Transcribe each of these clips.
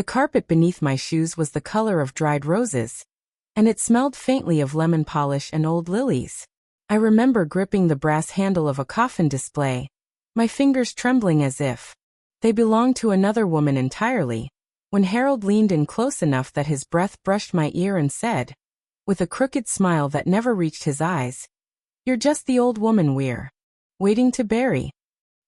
The carpet beneath my shoes was the color of dried roses, and it smelled faintly of lemon polish and old lilies. I remember gripping the brass handle of a coffin display, my fingers trembling as if they belonged to another woman entirely, when Harold leaned in close enough that his breath brushed my ear and said, with a crooked smile that never reached his eyes, "You're just the old woman we're waiting to bury."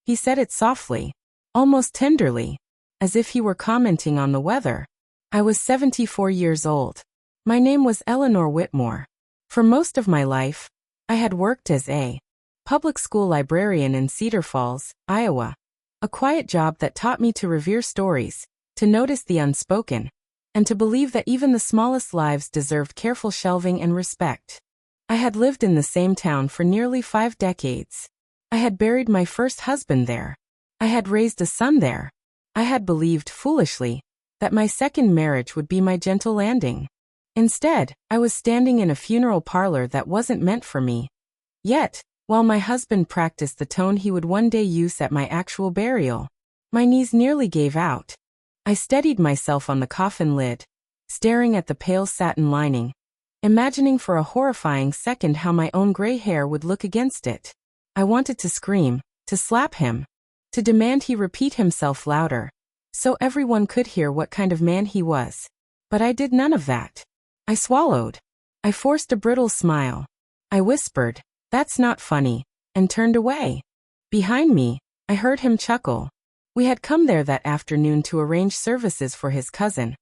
He said it softly, almost tenderly, as if he were commenting on the weather. I was 74 years old. My name was Eleanor Whitmore. For most of my life, I had worked as a public school librarian in Cedar Falls, Iowa, a quiet job that taught me to revere stories, to notice the unspoken, and to believe that even the smallest lives deserved careful shelving and respect. I had lived in the same town for nearly 5 decades. I had buried my first husband there. I had raised a son there. I had believed, foolishly, that my second marriage would be my gentle landing. Instead, I was standing in a funeral parlor that wasn't meant for me. Yet, while my husband practiced the tone he would one day use at my actual burial, my knees nearly gave out. I steadied myself on the coffin lid, staring at the pale satin lining, imagining for a horrifying second how my own gray hair would look against it. I wanted to scream, to slap him, to demand he repeat himself louder, so everyone could hear what kind of man he was. But I did none of that. I swallowed. I forced a brittle smile. I whispered, "That's not funny," and turned away. Behind me, I heard him chuckle. We had come there that afternoon to arrange services for his cousin,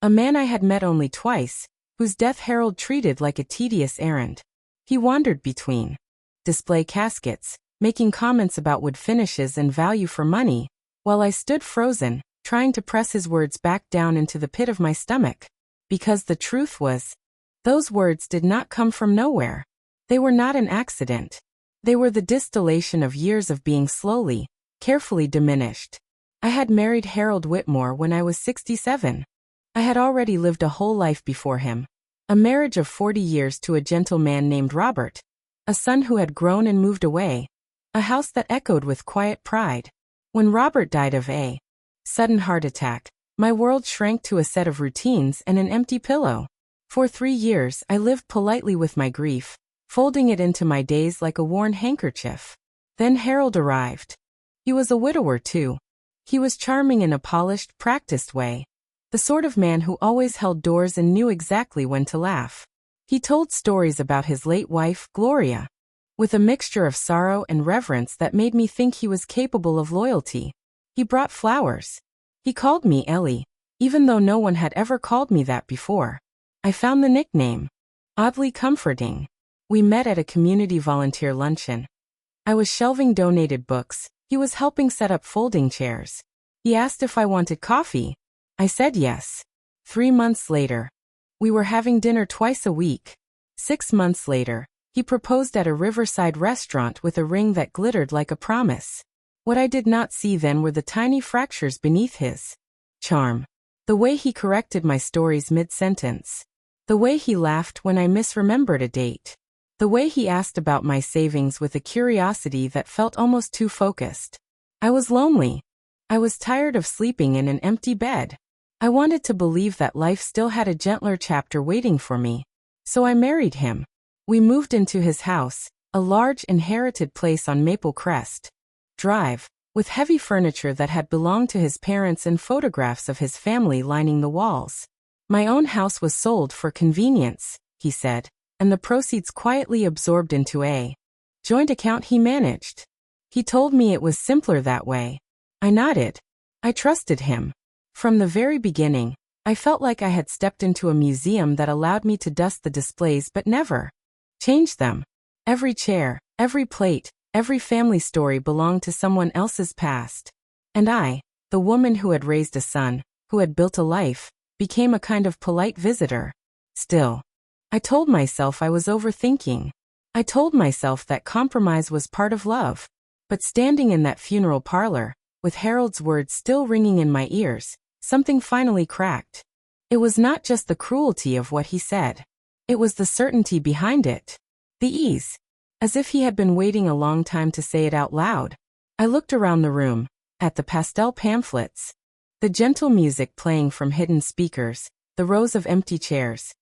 a man I had met only twice, whose death Harold treated like a tedious errand. He wandered between display caskets, making comments about wood finishes and value for money, while I stood frozen, trying to press his words back down into the pit of my stomach. Because the truth was, those words did not come from nowhere. They were not an accident. They were the distillation of years of being slowly, carefully diminished. I had married Harold Whitmore when I was 67. I had already lived a whole life before him. A marriage of 40 years to a gentle man named Robert. A son who had grown and moved away. A house that echoed with quiet pride. When Robert died of a sudden heart attack, my world shrank to a set of routines and an empty pillow. For 3 years I lived politely with my grief, folding it into my days like a worn handkerchief. Then Harold arrived. He was a widower too. He was charming in a polished, practiced way. The sort of man who always held doors and knew exactly when to laugh. He told stories about his late wife, Gloria, with a mixture of sorrow and reverence that made me think he was capable of loyalty. He brought flowers. He called me Ellie, even though no one had ever called me that before. I found the nickname oddly comforting. We met at a community volunteer luncheon. I was shelving donated books. He was helping set up folding chairs. He asked if I wanted coffee. I said yes. 3 months later, we were having dinner twice a week. 6 months later, he proposed at a riverside restaurant with a ring that glittered like a promise. What I did not see then were the tiny fractures beneath his charm. The way he corrected my stories mid-sentence. The way he laughed when I misremembered a date. The way he asked about my savings with a curiosity that felt almost too focused. I was lonely. I was tired of sleeping in an empty bed. I wanted to believe that life still had a gentler chapter waiting for me. So I married him. We moved into his house, a large inherited place on Maple Crest Drive, with heavy furniture that had belonged to his parents and photographs of his family lining the walls. My own house was sold for convenience, he said, and the proceeds quietly absorbed into a joint account he managed. He told me it was simpler that way. I nodded. I trusted him. From the very beginning, I felt like I had stepped into a museum that allowed me to dust the displays but never change them. Every chair, every plate, every family story belonged to someone else's past. And I, the woman who had raised a son, who had built a life, became a kind of polite visitor. Still, I told myself I was overthinking. I told myself that compromise was part of love. But standing in that funeral parlor, with Harold's words still ringing in my ears, something finally cracked. It was not just the cruelty of what he said. It was the certainty behind it. The ease. As if he had been waiting a long time to say it out loud. I looked around the room, at the pastel pamphlets, The gentle music playing from hidden speakers, the rows of empty chairs.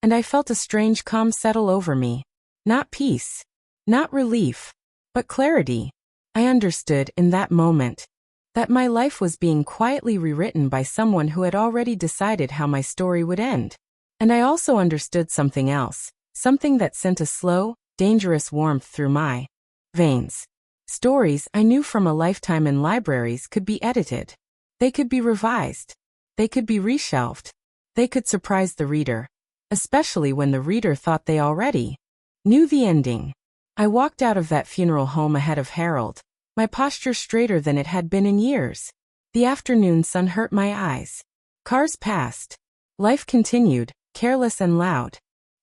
And I felt a strange calm settle over me. Not peace. Not relief. But clarity. I understood in that moment that my life was being quietly rewritten by someone who had already decided how my story would end. And I also understood something else, something that sent a slow, dangerous warmth through my veins. Stories I knew from a lifetime in libraries could be edited. They could be revised. They could be reshelved. They could surprise the reader, especially when the reader thought they already knew the ending. I walked out of that funeral home ahead of Harold, my posture straighter than it had been in years. The afternoon sun hurt my eyes. Cars passed. Life continued, careless and loud.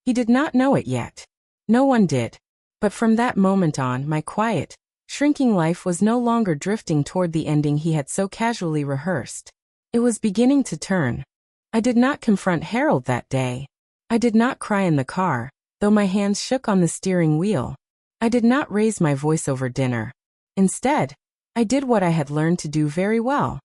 He did not know it yet. No one did. But from that moment on, my quiet, shrinking life was no longer drifting toward the ending he had so casually rehearsed. It was beginning to turn. I did not confront Harold that day. I did not cry in the car, though my hands shook on the steering wheel. I did not raise my voice over dinner. Instead, I did what I had learned to do very well.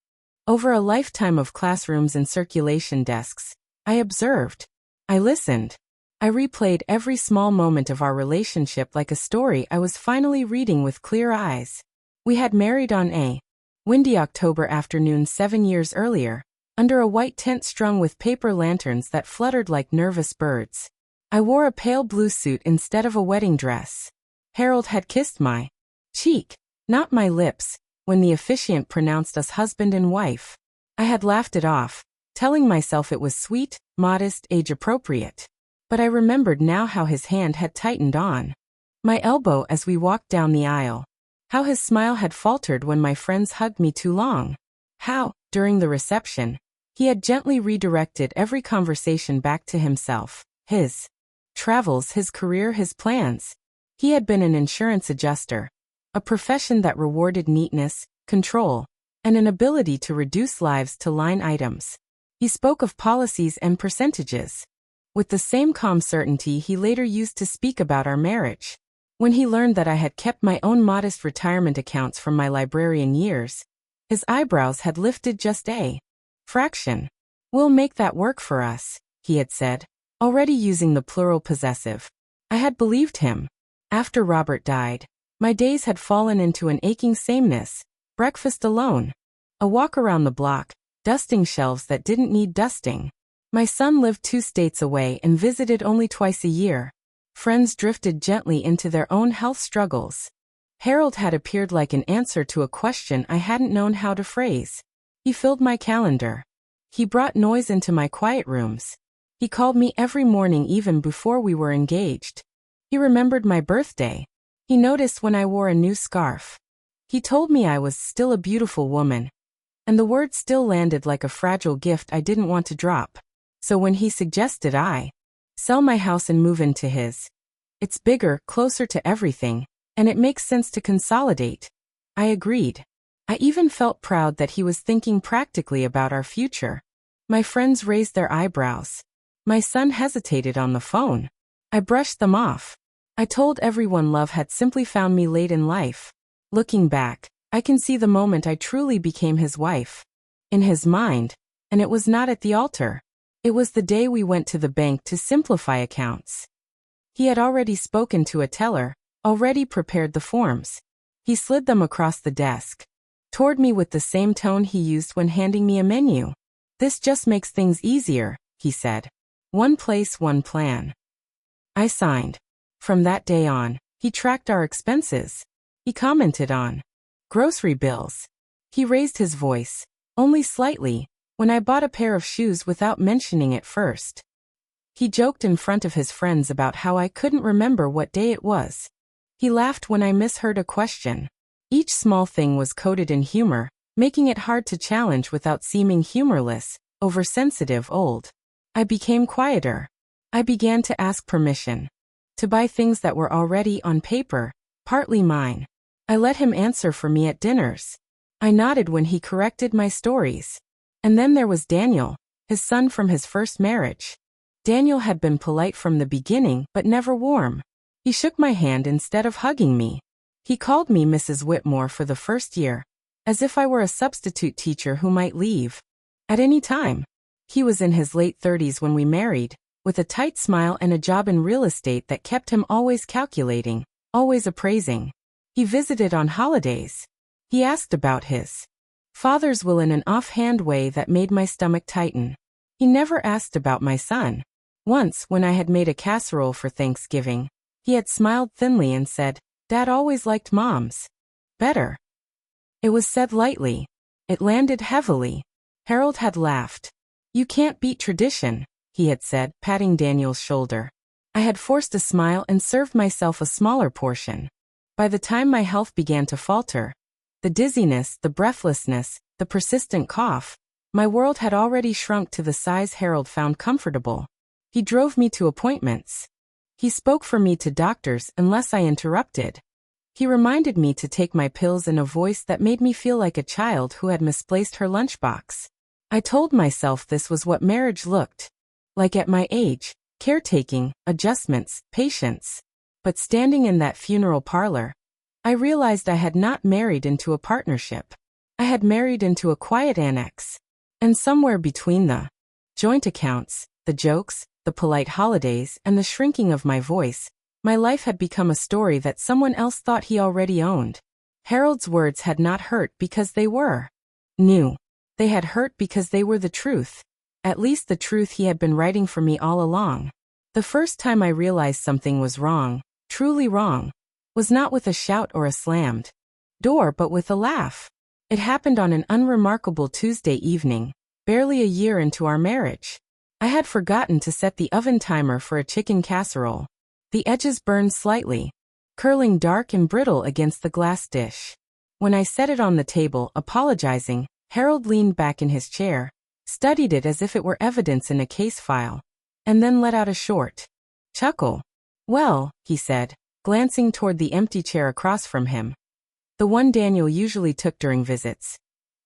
Over a lifetime of classrooms and circulation desks, I observed. I listened. I replayed every small moment of our relationship like a story I was finally reading with clear eyes. We had married on a windy October afternoon 7 years earlier, under a white tent strung with paper lanterns that fluttered like nervous birds. I wore a pale blue suit instead of a wedding dress. Harold had kissed my cheek, not my lips, when the officiant pronounced us husband and wife. I had laughed it off, telling myself it was sweet, modest, age-appropriate. But I remembered now how his hand had tightened on my elbow as we walked down the aisle. How his smile had faltered when my friends hugged me too long. How, during the reception, he had gently redirected every conversation back to himself, his travels, his career, his plans. He had been an insurance adjuster, a profession that rewarded neatness, control, and an ability to reduce lives to line items. He spoke of policies and percentages with the same calm certainty he later used to speak about our marriage. When he learned that I had kept my own modest retirement accounts from my librarian years, his eyebrows had lifted just a fraction. "We'll make that work for us," he had said, already using the plural possessive. I had believed him. After Robert died, my days had fallen into an aching sameness. Breakfast alone. A walk around the block, dusting shelves that didn't need dusting. My son lived 2 states away and visited only twice a year. Friends drifted gently into their own health struggles. Harold had appeared like an answer to a question I hadn't known how to phrase. He filled my calendar. He brought noise into my quiet rooms. He called me every morning even before we were engaged. He remembered my birthday. He noticed when I wore a new scarf. He told me I was still a beautiful woman. And the words still landed like a fragile gift I didn't want to drop. So when he suggested I sell my house and move into his, it's bigger, closer to everything, and it makes sense to consolidate, I agreed. I even felt proud that he was thinking practically about our future. My friends raised their eyebrows. My son hesitated on the phone. I brushed them off. I told everyone love had simply found me late in life. Looking back, I can see the moment I truly became his wife. In his mind, and it was not at the altar. It was the day we went to the bank to simplify accounts. He had already spoken to a teller, already prepared the forms. He slid them across the desk toward me with the same tone he used when handing me a menu. "This just makes things easier," he said. "One place, one plan." I signed. From that day on, he tracked our expenses. He commented on grocery bills. He raised his voice, only slightly, when I bought a pair of shoes without mentioning it first. He joked in front of his friends about how I couldn't remember what day it was. He laughed when I misheard a question. Each small thing was coated in humor, making it hard to challenge without seeming humorless, oversensitive, old. I became quieter. I began to ask permission to buy things that were already on paper, partly mine. I let him answer for me at dinners. I nodded when he corrected my stories. And then there was Daniel, his son from his first marriage. Daniel had been polite from the beginning but never warm. He shook my hand instead of hugging me. He called me Mrs. Whitmore for the first year, as if I were a substitute teacher who might leave. At any time. He was in his late 30s when we married, with a tight smile and a job in real estate that kept him always calculating, always appraising. He visited on holidays. He asked about his father's will in an offhand way that made my stomach tighten. He never asked about my son. Once, when I had made a casserole for Thanksgiving, he had smiled thinly and said, "Dad always liked Mom's better." It was said lightly. It landed heavily. Harold had laughed. "You can't beat tradition," he had said, patting Daniel's shoulder. I had forced a smile and served myself a smaller portion. By the time my health began to falter, the dizziness, the breathlessness, the persistent cough, my world had already shrunk to the size Harold found comfortable. He drove me to appointments. He spoke for me to doctors unless I interrupted. He reminded me to take my pills in a voice that made me feel like a child who had misplaced her lunchbox. I told myself this was what marriage looked like at my age: caretaking, adjustments, patience. But standing in that funeral parlor, I realized I had not married into a partnership. I had married into a quiet annex. And somewhere between the joint accounts, the jokes, the polite holidays, and the shrinking of my voice, my life had become a story that someone else thought he already owned. Harold's words had not hurt because they were new. They had hurt because they were the truth. At least the truth he had been writing for me all along. The first time I realized something was wrong, truly wrong, was not with a shout or a slammed door but with a laugh. It happened on an unremarkable Tuesday evening, barely a year into our marriage. I had forgotten to set the oven timer for a chicken casserole. The edges burned slightly, curling dark and brittle against the glass dish. When I set it on the table, apologizing, Harold leaned back in his chair, studied it as if it were evidence in a case file, and then let out a short chuckle. "Well," he said, glancing toward the empty chair across from him, the one Daniel usually took during visits,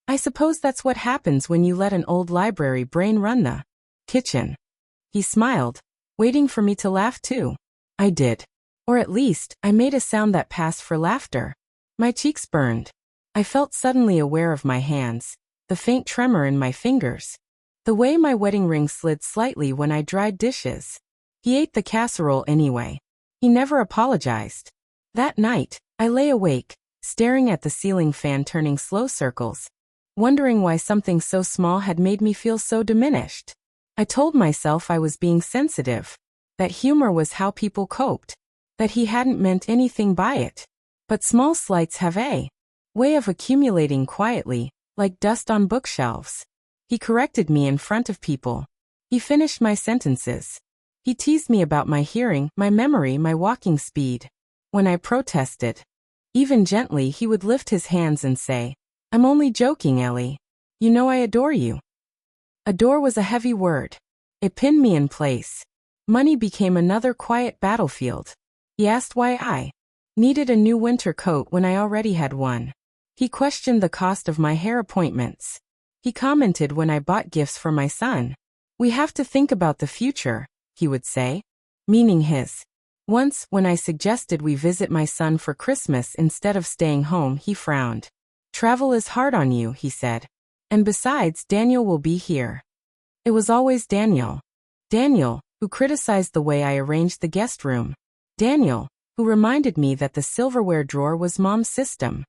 "I suppose that's what happens when you let an old library brain run the kitchen." He smiled, waiting for me to laugh too. I did. Or at least, I made a sound that passed for laughter. My cheeks burned. I felt suddenly aware of my hands, the faint tremor in my fingers, the way my wedding ring slid slightly when I dried dishes. He ate the casserole anyway. He never apologized. That night, I lay awake, staring at the ceiling fan turning slow circles, wondering why something so small had made me feel so diminished. I told myself I was being sensitive, that humor was how people coped, that he hadn't meant anything by it. But small slights have a way of accumulating quietly, like dust on bookshelves. He corrected me in front of people. He finished my sentences. He teased me about my hearing, my memory, my walking speed. When I protested, even gently, he would lift his hands and say, "I'm only joking, Ellie. You know I adore you." Adore was a heavy word. It pinned me in place. Money became another quiet battlefield. He asked why I needed a new winter coat when I already had one. He questioned the cost of my hair appointments. He commented when I bought gifts for my son. "We have to think about the future," he would say, meaning his. Once, when I suggested we visit my son for Christmas instead of staying home, he frowned. "Travel is hard on you," he said. "And besides, Daniel will be here." It was always Daniel. Daniel, who criticized the way I arranged the guest room. Daniel, who reminded me that the silverware drawer was Mom's system.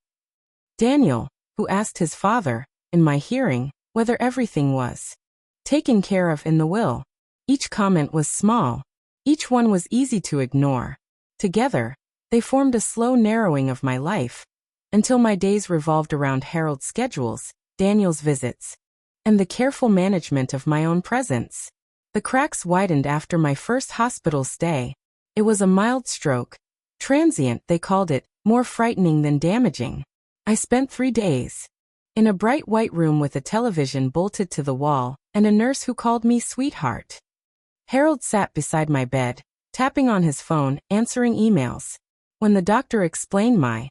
Daniel, who asked his father, in my hearing, whether everything was taken care of in the will. Each comment was small. Each one was easy to ignore. Together, they formed a slow narrowing of my life, until my days revolved around Harold's schedules, Daniel's visits, and the careful management of my own presence. The cracks widened after my first hospital stay. It was a mild stroke. Transient, they called it, more frightening than damaging. I spent 3 days in a bright white room with a television bolted to the wall, and a nurse who called me sweetheart. Harold sat beside my bed, tapping on his phone, answering emails. When the doctor explained my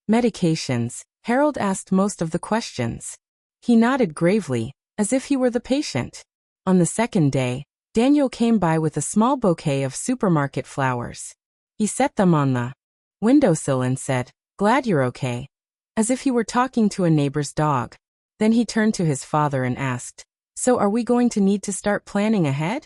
medications, Harold asked most of the questions. He nodded gravely, as if he were the patient. On the second day, Daniel came by with a small bouquet of supermarket flowers. He set them on the windowsill and said, "Glad you're okay," as if he were talking to a neighbor's dog. Then he turned to his father and asked, So are we going to need to start planning ahead?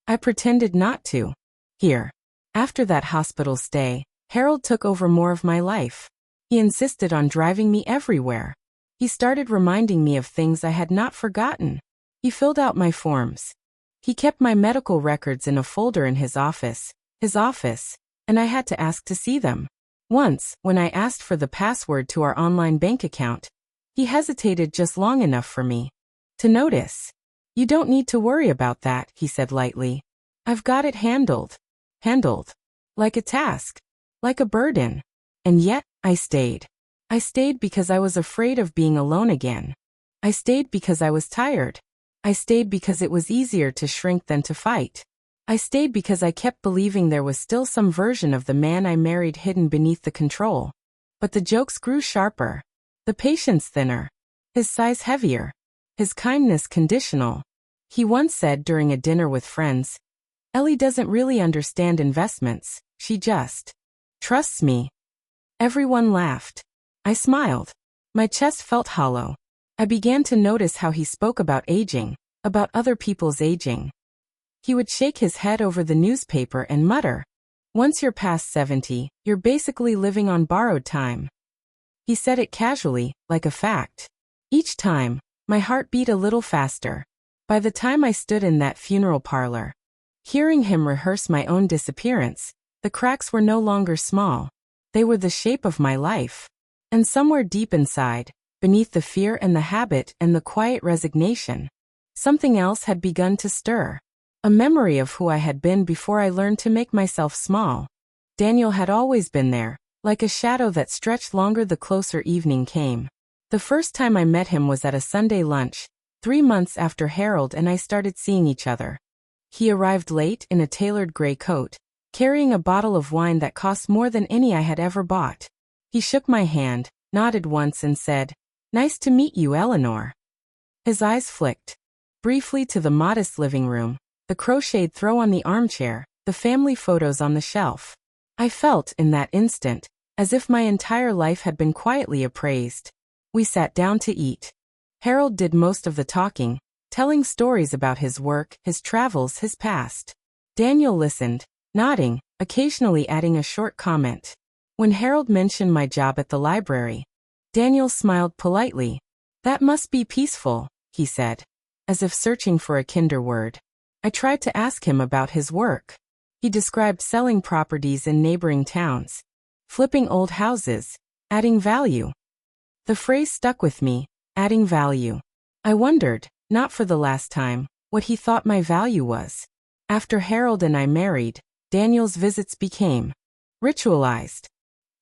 I pretended not to. Here. After that hospital stay, Harold took over more of my life. He insisted on driving me everywhere. He started reminding me of things I had not forgotten. He filled out my forms. He kept my medical records in a folder in his office, and I had to ask to see them. Once, when I asked for the password to our online bank account, he hesitated just long enough for me to notice. You don't need to worry about that, he said lightly. I've got it handled. Handled. Like a task. Like a burden. And yet, I stayed. I stayed because I was afraid of being alone again. I stayed because I was tired. I stayed because it was easier to shrink than to fight. I stayed because I kept believing there was still some version of the man I married hidden beneath the control. But the jokes grew sharper. The patience thinner. His sighs heavier. His kindness conditional. He once said during a dinner with friends, "Ellie doesn't really understand investments, she just trusts me." Everyone laughed. I smiled. My chest felt hollow. I began to notice how he spoke about aging, about other people's aging. He would shake his head over the newspaper and mutter, "Once you're past 70, you're basically living on borrowed time." He said it casually, like a fact. Each time, my heart beat a little faster. By the time I stood in that funeral parlor, hearing him rehearse my own disappearance, the cracks were no longer small. They were the shape of my life. And somewhere deep inside, beneath the fear and the habit and the quiet resignation, something else had begun to stir. A memory of who I had been before I learned to make myself small. Daniel had always been there, like a shadow that stretched longer the closer evening came. The first time I met him was at a Sunday lunch, 3 months after Harold and I started seeing each other. He arrived late in a tailored gray coat, carrying a bottle of wine that cost more than any I had ever bought. He shook my hand, nodded once and said, "Nice to meet you, Eleanor." His eyes flicked briefly to the modest living room, the crocheted throw on the armchair, the family photos on the shelf. I felt, in that instant, as if my entire life had been quietly appraised. We sat down to eat. Harold did most of the talking, telling stories about his work, his travels, his past. Daniel listened, nodding, occasionally adding a short comment. When Harold mentioned my job at the library, Daniel smiled politely. "That must be peaceful," he said, as if searching for a kinder word. I tried to ask him about his work. He described selling properties in neighboring towns, flipping old houses, adding value. The phrase stuck with me, adding value. I wondered, not for the last time, what he thought my value was. After Harold and I married, Daniel's visits became ritualized.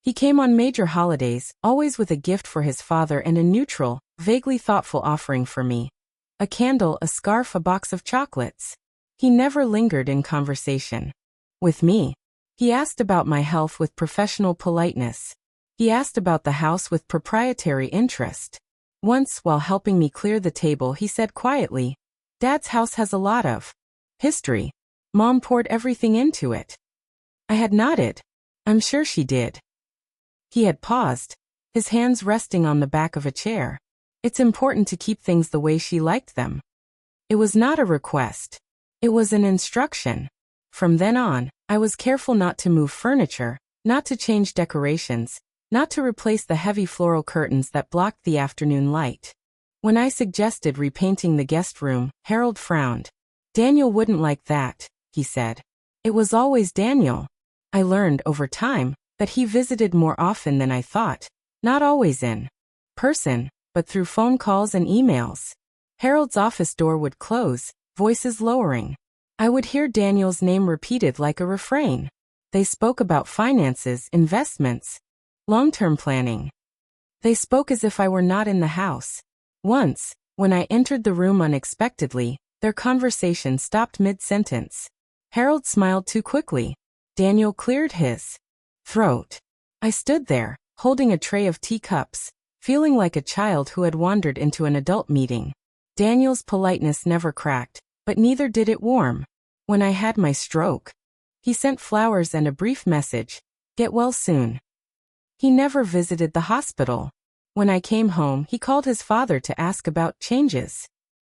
He came on major holidays, always with a gift for his father and a neutral, vaguely thoughtful offering for me. A candle, a scarf, a box of chocolates. He never lingered in conversation. With me, he asked about my health with professional politeness. He asked about the house with proprietary interest. Once, while helping me clear the table, he said quietly, "Dad's house has a lot of history. Mom poured everything into it." I had nodded. I'm sure she did. He had paused, his hands resting on the back of a chair. "It's important to keep things the way she liked them." It was not a request. It was an instruction. From then on, I was careful not to move furniture, not to change decorations, not to replace the heavy floral curtains that blocked the afternoon light. When I suggested repainting the guest room, Harold frowned. "Daniel wouldn't like that," he said. It was always Daniel. I learned, over time, that he visited more often than I thought, not always in person, but through phone calls and emails. Harold's office door would close, voices lowering. I would hear Daniel's name repeated like a refrain. They spoke about finances, investments, long-term planning. They spoke as if I were not in the house. Once, when I entered the room unexpectedly, their conversation stopped mid-sentence. Harold smiled too quickly. Daniel cleared his throat. I stood there, holding a tray of teacups, feeling like a child who had wandered into an adult meeting. Daniel's politeness never cracked, but neither did it warm. When I had my stroke, he sent flowers and a brief message, "Get well soon." He never visited the hospital. When I came home, he called his father to ask about changes.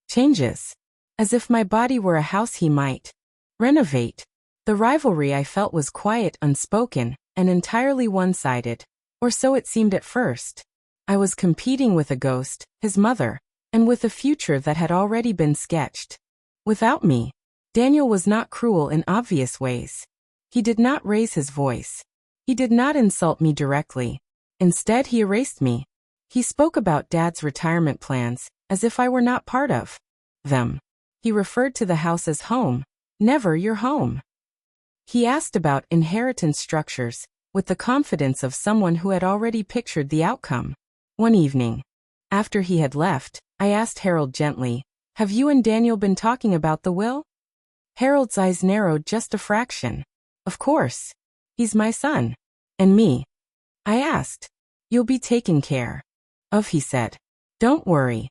changes. As if my body were a house he might renovate. The rivalry I felt was quiet, unspoken, and entirely one-sided. Or so it seemed at first. I was competing with a ghost, his mother, and with a future that had already been sketched. Without me, Daniel was not cruel in obvious ways. He did not raise his voice. He did not insult me directly. Instead, he erased me. He spoke about Dad's retirement plans, as if I were not part of them. He referred to the house as home, never your home. He asked about inheritance structures, with the confidence of someone who had already pictured the outcome. One evening, after he had left, I asked Harold gently, "Have you and Daniel been talking about the will?" Harold's eyes narrowed just a fraction. "Of course. He's my son. And me." I asked. "You'll be taken care of," he said. "Don't worry."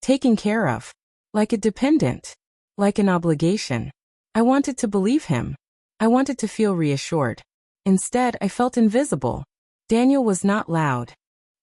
Taken care of. Like a dependent. Like an obligation. I wanted to believe him. I wanted to feel reassured. Instead, I felt invisible. Daniel was not loud.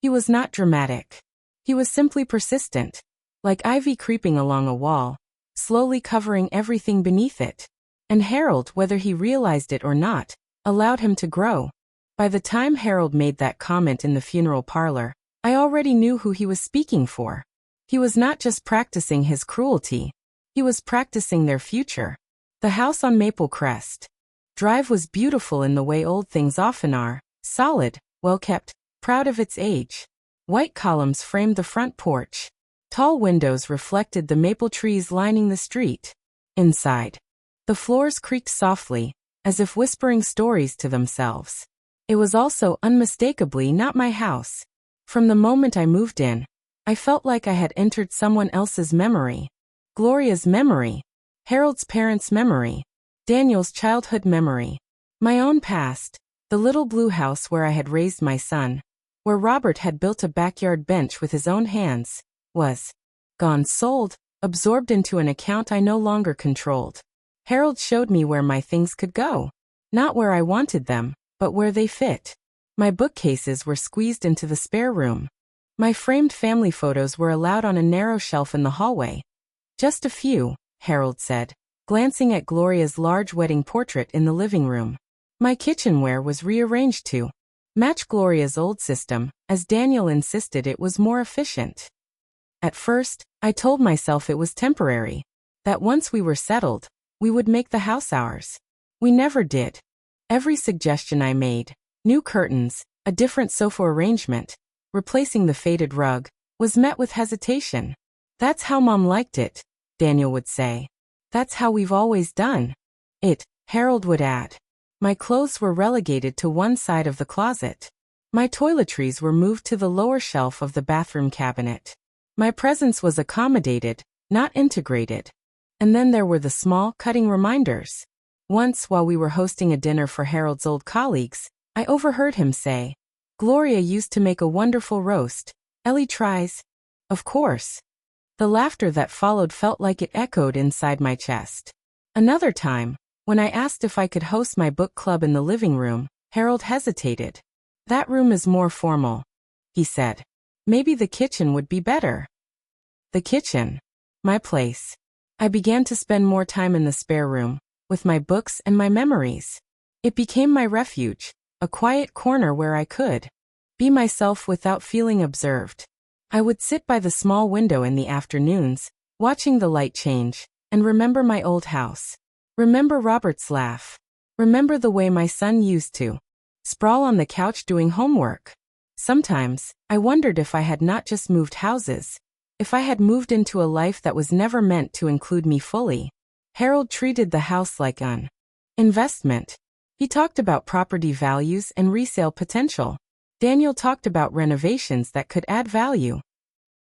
He was not dramatic. He was simply persistent. Like ivy creeping along a wall, slowly covering everything beneath it. And Harold, whether he realized it or not, allowed him to grow. By the time Harold made that comment in the funeral parlor, I already knew who he was speaking for. He was not just practicing his cruelty. He was practicing their future. The house on Maple Crest Drive was beautiful in the way old things often are, solid, well-kept, proud of its age. White columns framed the front porch. Tall windows reflected the maple trees lining the street. Inside, the floors creaked softly, as if whispering stories to themselves. It was also unmistakably not my house. From the moment I moved in, I felt like I had entered someone else's memory. Gloria's memory. Harold's parents' memory. Daniel's childhood memory. My own past. The little blue house where I had raised my son. Where Robert had built a backyard bench with his own hands. Was gone, sold, absorbed into an account I no longer controlled. Harold showed me where my things could go. Not where I wanted them, but where they fit. My bookcases were squeezed into the spare room. My framed family photos were allowed on a narrow shelf in the hallway. "Just a few," Harold said, glancing at Gloria's large wedding portrait in the living room. My kitchenware was rearranged to match Gloria's old system, as Daniel insisted it was more efficient. At first, I told myself it was temporary, that once we were settled, we would make the house ours. We never did. Every suggestion I made, new curtains, a different sofa arrangement, replacing the faded rug, was met with hesitation. "That's how Mom liked it," Daniel would say. "That's how we've always done it," Harold would add. My clothes were relegated to one side of the closet. My toiletries were moved to the lower shelf of the bathroom cabinet. My presence was accommodated, not integrated. And then there were the small, cutting reminders. Once, while we were hosting a dinner for Harold's old colleagues, I overheard him say, "Gloria used to make a wonderful roast. Ellie tries." Of course. The laughter that followed felt like it echoed inside my chest. Another time, when I asked if I could host my book club in the living room, Harold hesitated. "That room is more formal," he said. "Maybe the kitchen would be better." The kitchen. My place. I began to spend more time in the spare room, with my books and my memories. It became my refuge, a quiet corner where I could be myself without feeling observed. I would sit by the small window in the afternoons, watching the light change, and remember my old house. Remember Robert's laugh. Remember the way my son used to sprawl on the couch doing homework. Sometimes, I wondered if I had not just moved houses, if I had moved into a life that was never meant to include me fully. Harold treated the house like an investment. He talked about property values and resale potential. Daniel talked about renovations that could add value.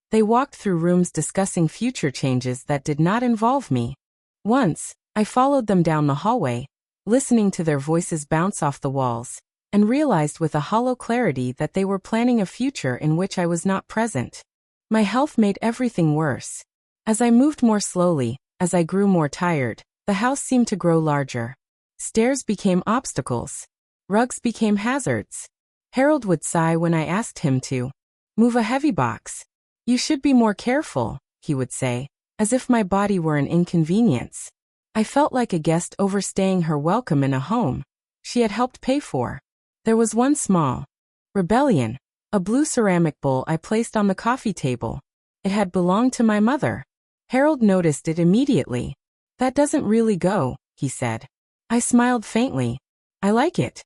They walked through rooms discussing future changes that did not involve me. Once, I followed them down the hallway, listening to their voices bounce off the walls, and realized with a hollow clarity that they were planning a future in which I was not present. My health made everything worse. As I moved more slowly, as I grew more tired, the house seemed to grow larger. Stairs became obstacles. Rugs became hazards. Harold would sigh when I asked him to move a heavy box. "You should be more careful," he would say, as if my body were an inconvenience. I felt like a guest overstaying her welcome in a home she had helped pay for. There was one small rebellion, a blue ceramic bowl I placed on the coffee table. It had belonged to my mother. Harold noticed it immediately. "That doesn't really go," he said. I smiled faintly. "I like it."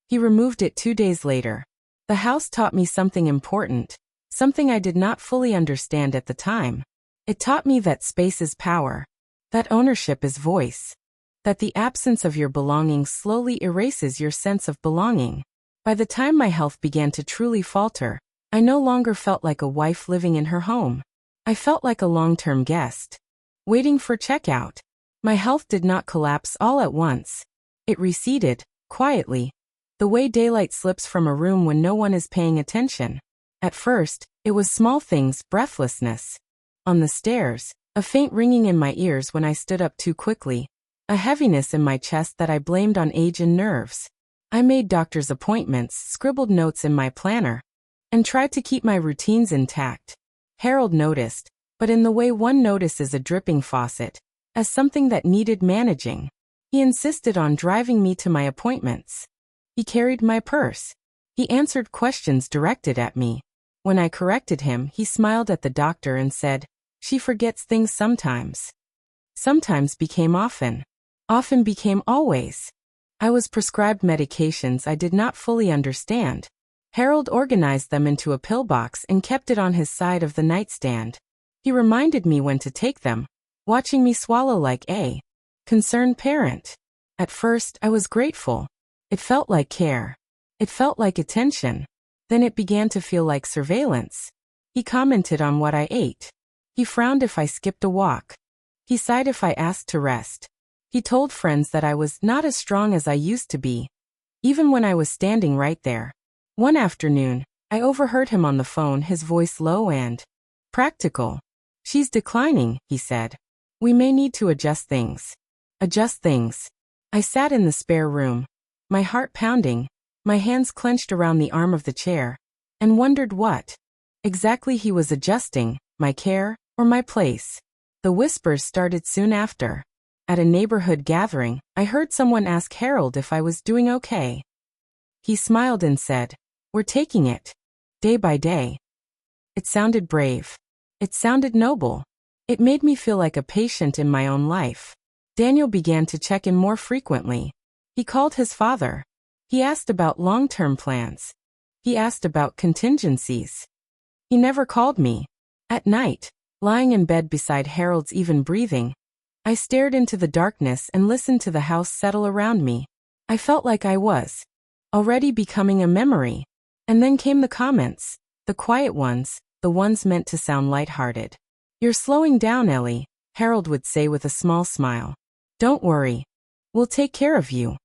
He removed it 2 days later. The house taught me something important, something I did not fully understand at the time. It taught me that space is power, that ownership is voice, that the absence of your belongings slowly erases your sense of belonging. By the time my health began to truly falter, I no longer felt like a wife living in her home. I felt like a long-term guest, waiting for checkout. My health did not collapse all at once. It receded, quietly, the way daylight slips from a room when no one is paying attention. At first, it was small things, breathlessness on the stairs, a faint ringing in my ears when I stood up too quickly, a heaviness in my chest that I blamed on age and nerves. I made doctor's appointments, scribbled notes in my planner, and tried to keep my routines intact. Harold noticed, but in the way one notices a dripping faucet, as something that needed managing. He insisted on driving me to my appointments. He carried my purse. He answered questions directed at me. When I corrected him, he smiled at the doctor and said, "She forgets things sometimes." Sometimes became often. Often became always. I was prescribed medications I did not fully understand. Harold organized them into a pill box and kept it on his side of the nightstand. He reminded me when to take them, watching me swallow like a concerned parent. At first, I was grateful. It felt like care. It felt like attention. Then it began to feel like surveillance. He commented on what I ate. He frowned if I skipped a walk. He sighed if I asked to rest. He told friends that I was not as strong as I used to be, even when I was standing right there. One afternoon, I overheard him on the phone, his voice low and practical. "She's declining," he said. "We may need to adjust things." Adjust things. I sat in the spare room, my heart pounding, my hands clenched around the arm of the chair, and wondered what exactly he was adjusting, my care or my place. The whispers started soon after. At a neighborhood gathering, I heard someone ask Harold if I was doing okay. He smiled and said, "We're taking it, day by day." It sounded brave. It sounded noble. It made me feel like a patient in my own life. Daniel began to check in more frequently. He called his father. He asked about long-term plans. He asked about contingencies. He never called me. At night, lying in bed beside Harold's even breathing, I stared into the darkness and listened to the house settle around me. I felt like I was already becoming a memory. And then came the comments, the quiet ones, the ones meant to sound lighthearted. "You're slowing down, Ellie," Harold would say with a small smile. "Don't worry. We'll take care of you.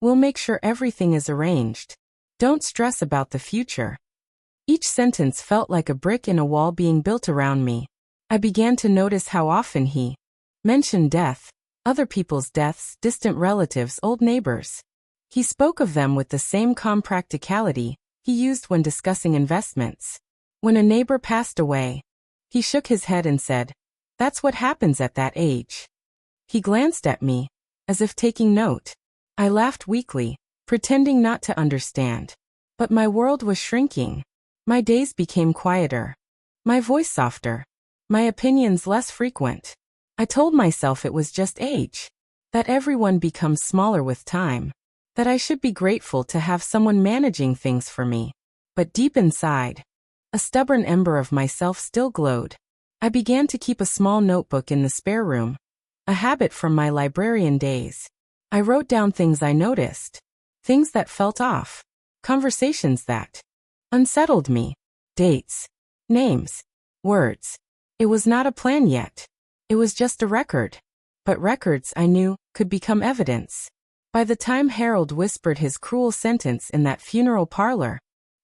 We'll make sure everything is arranged. Don't stress about the future." Each sentence felt like a brick in a wall being built around me. I began to notice how often he mentioned death, other people's deaths, distant relatives, old neighbors. He spoke of them with the same calm practicality he used when discussing investments. When a neighbor passed away, he shook his head and said, "That's what happens at that age." He glanced at me, as if taking note. I laughed weakly, pretending not to understand. But my world was shrinking. My days became quieter. My voice softer. My opinions less frequent. I told myself it was just age. That everyone becomes smaller with time. That I should be grateful to have someone managing things for me. But deep inside, a stubborn ember of myself still glowed. I began to keep a small notebook in the spare room, a habit from my librarian days. I wrote down things I noticed, things that felt off, conversations that unsettled me, dates, names, words. It was not a plan yet. It was just a record. But records, I knew, could become evidence. By the time Harold whispered his cruel sentence in that funeral parlor,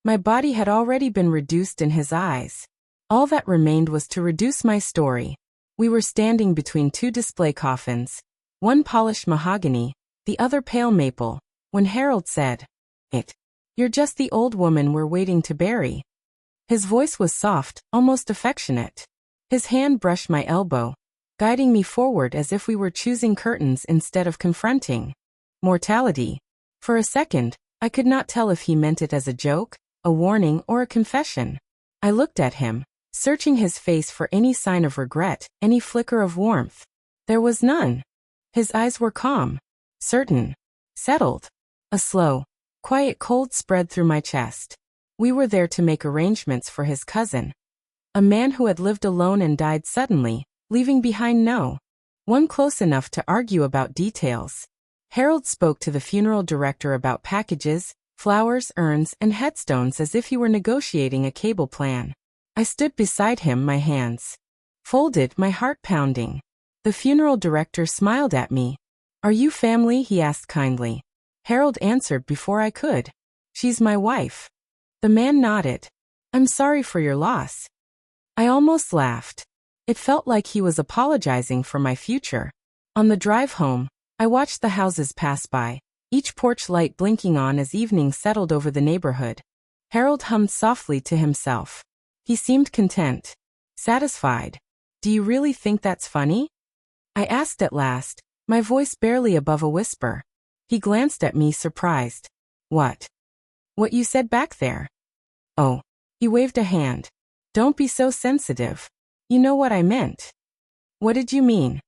my body had already been reduced in his eyes. All that remained was to reduce my story. We were standing between two display coffins, one polished mahogany, the other pale maple, when Harold said, "You're just the old woman we're waiting to bury." His voice was soft, almost affectionate. His hand brushed my elbow, guiding me forward as if we were choosing curtains instead of confronting mortality. For a second, I could not tell if he meant it as a joke, a warning, or a confession. I looked at him, searching his face for any sign of regret, any flicker of warmth. There was none. His eyes were calm, certain, settled. A slow, quiet cold spread through my chest. We were there to make arrangements for his cousin. A man who had lived alone and died suddenly, leaving behind no one close enough to argue about details. Harold spoke to the funeral director about packages, flowers, urns, and headstones as if he were negotiating a cable plan. I stood beside him, my hands folded, my heart pounding. The funeral director smiled at me. "Are you family?" he asked kindly. Harold answered before I could. "She's my wife." The man nodded. "I'm sorry for your loss." I almost laughed. It felt like he was apologizing for my future. On the drive home, I watched the houses pass by, each porch light blinking on as evening settled over the neighborhood. Harold hummed softly to himself. He seemed content, satisfied. "Do you really think that's funny?" I asked at last, my voice barely above a whisper. He glanced at me, surprised. "What?" "What you said back there." "Oh." He waved a hand. "Don't be so sensitive. You know what I meant." "What did you mean?"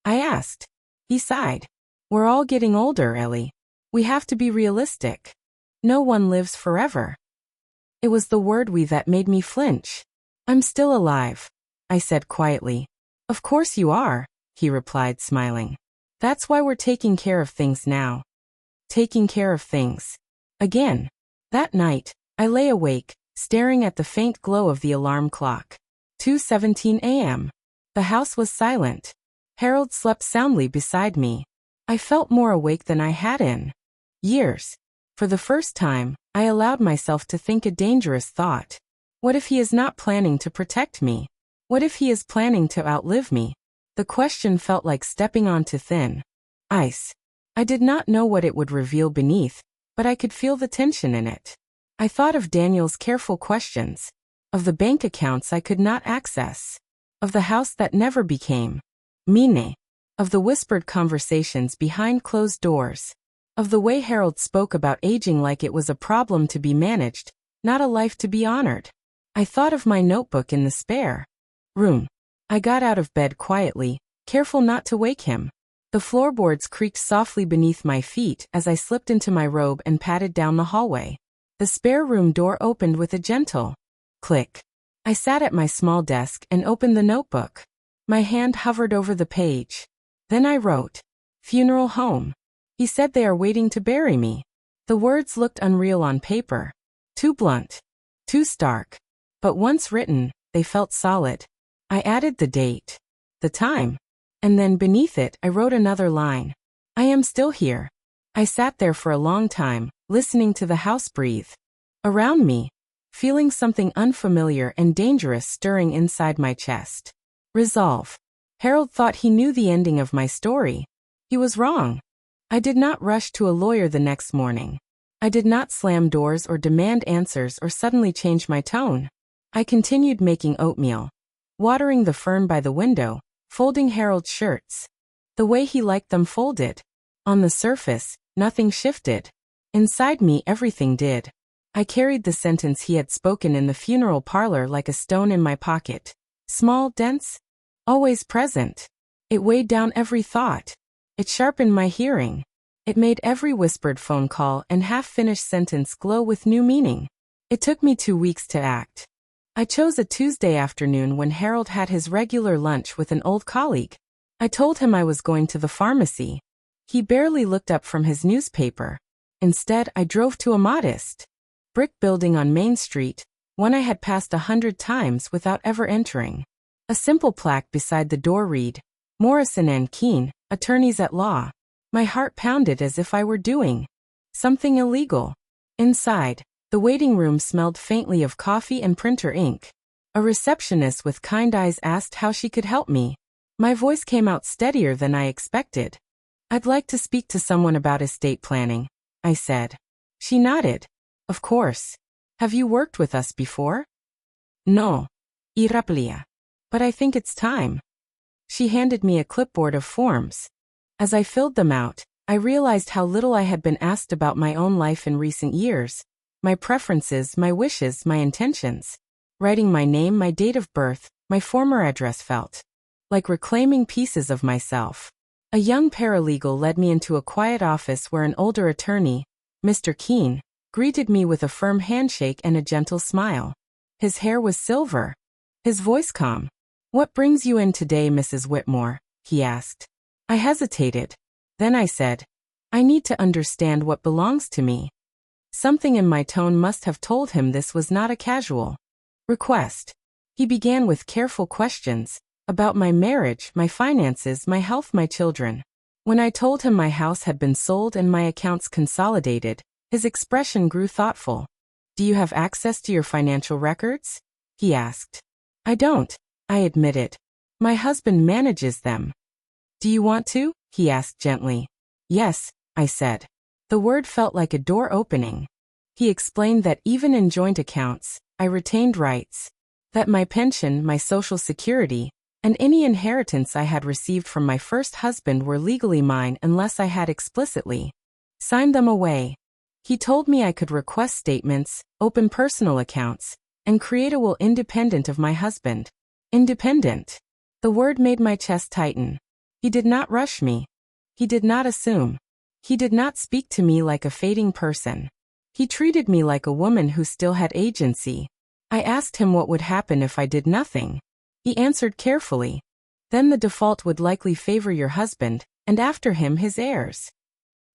I asked. He sighed. "We're all getting older, Ellie. We have to be realistic. No one lives forever." It was the word "we" that made me flinch. "I'm still alive," I said quietly. "Of course you are," he replied, smiling. "That's why we're taking care of things now." Taking care of things. Again. That night, I lay awake, staring at the faint glow of the alarm clock. 2:17 a.m. The house was silent. Harold slept soundly beside me. I felt more awake than I had in years. For the first time, I allowed myself to think a dangerous thought. What if he is not planning to protect me? What if he is planning to outlive me? The question felt like stepping onto thin ice. I did not know what it would reveal beneath, but I could feel the tension in it. I thought of Daniel's careful questions, of the bank accounts I could not access, of the house that never became mine, of the whispered conversations behind closed doors, of the way Harold spoke about aging like it was a problem to be managed, not a life to be honored. I thought of my notebook in the spare room. I got out of bed quietly, careful not to wake him. The floorboards creaked softly beneath my feet as I slipped into my robe and padded down the hallway. The spare room door opened with a gentle click. I sat at my small desk and opened the notebook. My hand hovered over the page. Then I wrote, "Funeral home. He said they are waiting to bury me." The words looked unreal on paper. Too blunt. Too stark. But once written, they felt solid. I added the date, the time, and then beneath it I wrote another line. "I am still here." I sat there for a long time, listening to the house breathe around me, feeling something unfamiliar and dangerous stirring inside my chest. Resolve. Harold thought he knew the ending of my story. He was wrong. I did not rush to a lawyer the next morning. I did not slam doors or demand answers or suddenly change my tone. I continued making oatmeal, watering the fern by the window, folding Harold's shirts the way he liked them folded. On the surface, nothing shifted. Inside me, everything did. I carried the sentence he had spoken in the funeral parlor like a stone in my pocket. Small, dense, always present. It weighed down every thought. It sharpened my hearing. It made every whispered phone call and half-finished sentence glow with new meaning. It took me 2 weeks to act. I chose a Tuesday afternoon when Harold had his regular lunch with an old colleague. I told him I was going to the pharmacy. He barely looked up from his newspaper. Instead, I drove to a modest brick building on Main Street, one I had passed 100 times without ever entering. A simple plaque beside the door read, "Morrison and Keene, attorneys at law." My heart pounded as if I were doing something illegal. Inside, the waiting room smelled faintly of coffee and printer ink. A receptionist with kind eyes asked how she could help me. My voice came out steadier than I expected. "I'd like to speak to someone about estate planning," I said. She nodded. "Of course. Have you worked with us before?" "No. Iraplia. But I think it's time." She handed me a clipboard of forms. As I filled them out, I realized how little I had been asked about my own life in recent years. My preferences, my wishes, my intentions. Writing my name, my date of birth, my former address felt like reclaiming pieces of myself. A young paralegal led me into a quiet office where an older attorney, Mr. Keene, greeted me with a firm handshake and a gentle smile. His hair was silver, his voice calm. "What brings you in today, Mrs. Whitmore?" he asked. I hesitated. Then I said, "I need to understand what belongs to me." Something in my tone must have told him this was not a casual request. He began with careful questions about my marriage, my finances, my health, my children. When I told him my house had been sold and my accounts consolidated, his expression grew thoughtful. "Do you have access to your financial records?" he asked. "I don't," I admitted. "My husband manages them." "Do you want to?" he asked gently. "Yes," I said. The word felt like a door opening. He explained that even in joint accounts, I retained rights. That my pension, my social security, and any inheritance I had received from my first husband were legally mine unless I had explicitly signed them away. He told me I could request statements, open personal accounts, and create a will independent of my husband. Independent. The word made my chest tighten. He did not rush me. He did not assume. He did not speak to me like a fading person. He treated me like a woman who still had agency. I asked him what would happen if I did nothing. He answered carefully. "Then the default would likely favor your husband, and after him his heirs."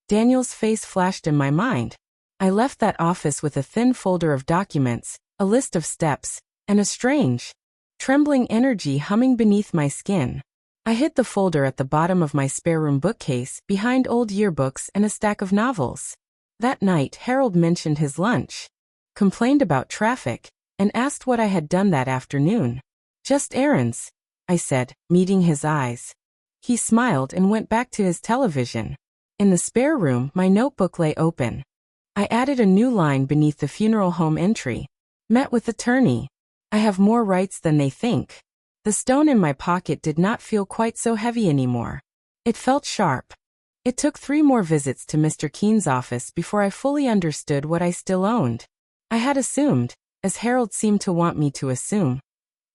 Daniel's face flashed in my mind. I left that office with a thin folder of documents, a list of steps, and a strange, trembling energy humming beneath my skin. I hid the folder at the bottom of my spare room bookcase, behind old yearbooks and a stack of novels. That night, Harold mentioned his lunch, complained about traffic, and asked what I had done that afternoon. "Just errands," I said, meeting his eyes. He smiled and went back to his television. In the spare room, my notebook lay open. I added a new line beneath the funeral home entry. "Met with attorney. I have more rights than they think." The stone in my pocket did not feel quite so heavy anymore. It felt sharp. It took 3 more visits to Mr. Keene's office before I fully understood what I still owned. I had assumed, as Harold seemed to want me to assume,